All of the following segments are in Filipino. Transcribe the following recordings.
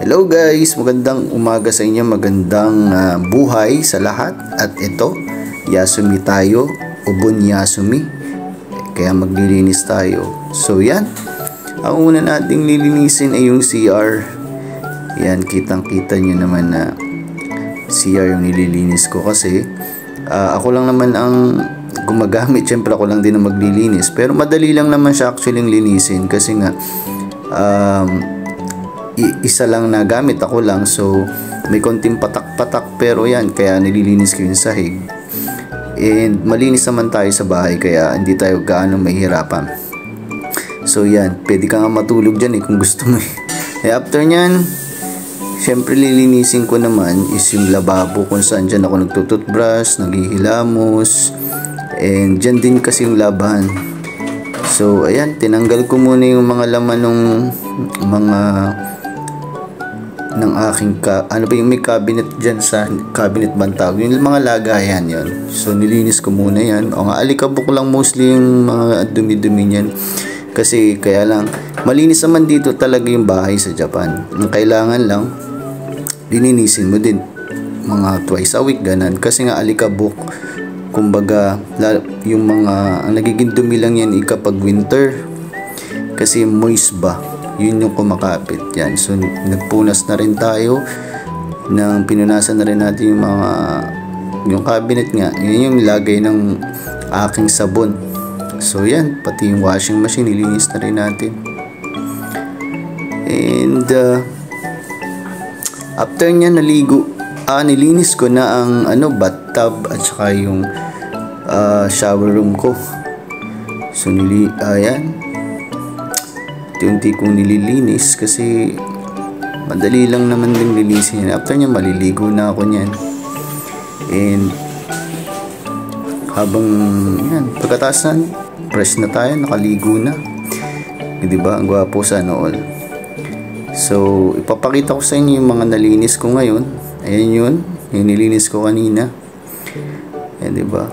Hello guys, magandang umaga sa inyo, magandang buhay sa lahat. At ito, Yasumi tayo, Ubon Yasumi. Kaya maglilinis tayo. So yan, ang una nating lilinisin ay yung CR. Yan, kitang kita nyo naman na CR yung nililinis ko kasi ako lang naman ang gumagamit. Siyempre ako lang din ang maglilinis, pero madali lang naman siya actually linisin kasi nga isa lang na gamit ako lang, so may konting patak-patak, pero yan, kaya nililinis ko yung sahig. And malinis naman tayo sa bahay, kaya hindi tayo gaano mahihirapan. So yan, pwede ka nga matulog dyan kung gusto mo after nyan, syempre lilinisin ko naman is yung lababo kung saan dyan ako nagtututbrush, naghihilamos, and dyan din kasi yung labahan. So ayan, tinanggal ko muna yung mga laman ng aking yung may cabinet dyan, sa cabinet bantag, yung mga lagayan yon. So nilinis ko muna yan. O nga, alikabok lang mostly yung mga dumi-dumi niyan, kasi kaya lang malinis naman dito talaga yung bahay sa Japan. Ang kailangan lang lininisin mo din mga twice a week, ganan, kasi nga alikabok, kumbaga yung mga ang nagiging dumi lang yan kapag winter, kasi moist ba, yun yung kumakapit yan. So nagpunas na rin tayo pinunasan na rin natin yung cabinet nga, yun yung lagay ng aking sabon. So yan, pati yung washing machine nilinis na rin natin. And after nya nilinis ko na ang bathtub at saka yung shower room ko. So ayan, unti kong nililinis kasi madali lang naman din linisin. After nya maliligo na ako niyan. And habang yan, pagkatasan fresh na tayo, nakaligo na, diba? Ang gwapo sana all. So ipapakita ko sa inyo yung mga nalinis ko ngayon. Ayan yun, yung nilinis ko kanina. Ayan, diba?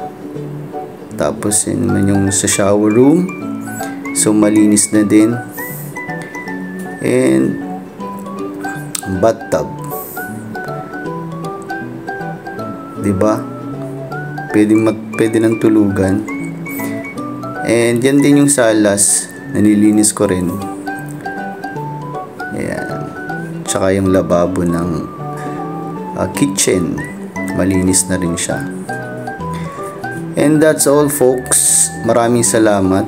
Tapos yun naman yung sa shower room, so malinis na din. And bathtub, diba? Pwede ng tulugan. And yan din yung salas, nililinis ko rin. Ayan. Tsaka yung lababo ng kitchen, malinis na rin siya. And that's all folks, maraming salamat.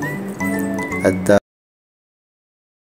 At